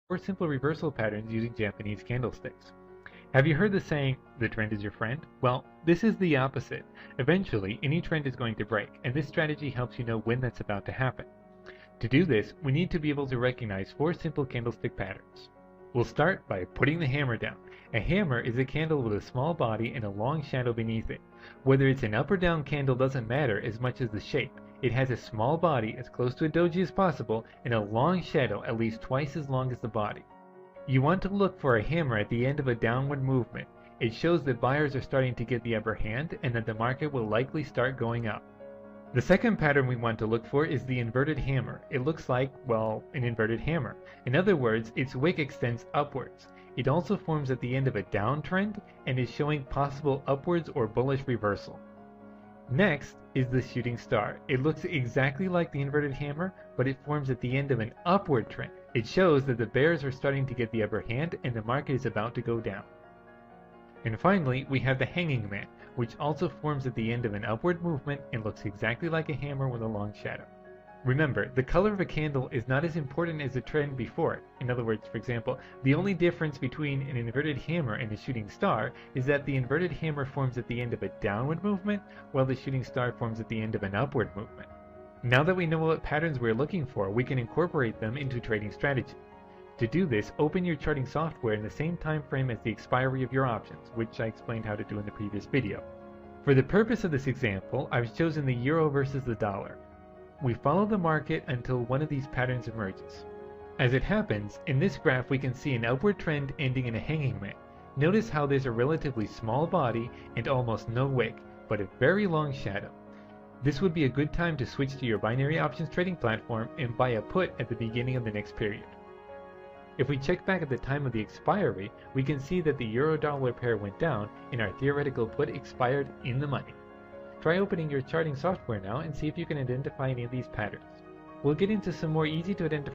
or simple reversal patterns using Japanese candlesticks. Have you heard the saying, the trend is your friend? Well, this is the opposite. Eventually, any trend is going to break, and this strategy helps you know when that's about to happen. To do this, we need to be able to recognize 4 simple candlestick patterns. We'll start by putting the hammer down. A hammer is a candle with a small body and a long shadow beneath it. Whether it's an up or down candle doesn't matter as much as the shape. It has a small body as close to a doji as possible and a long shadow at least twice as long as the body. You want to look for a hammer at the end of a downward movement. It shows that buyers are starting to get the upper hand and that the market will likely start going up. The second pattern we want to look for is the inverted hammer. It looks like, well, an inverted hammer. In other words, its wick extends upwards. It also forms at the end of a downtrend and is showing possible upwards or bullish reversal. Next is the shooting star. It looks exactly like the inverted hammer, but it forms at the end of an upward trend. It shows that the bears are starting to get the upper hand and the market is about to go down. And finally, we have the hanging man, which also forms at the end of an upward movement and looks exactly like a hammer with a long shadow. Remember, the color of a candle is not as important as the trend before it. In other words, for example, the only difference between an inverted hammer and a shooting star is that the inverted hammer forms at the end of a downward movement, while the shooting star forms at the end of an upward movement. Now that we know what patterns we're looking for, we can incorporate them into trading strategy. To do this, open your charting software in the same time frame as the expiry of your options, which I explained how to do in the previous video. For the purpose of this example, I've chosen the euro versus the dollar. We follow the market until one of these patterns emerges. As it happens, in this graph we can see an upward trend ending in a hanging man. Notice how there's a relatively small body and almost no wick, but a very long shadow. This would be a good time to switch to your binary options trading platform and buy a put at the beginning of the next period. If we check back at the time of the expiry, we can see that the euro-dollar pair went down and our theoretical put expired in the money. Try opening your charting software now and see if you can identify any of these patterns. We'll get into some more easy to identify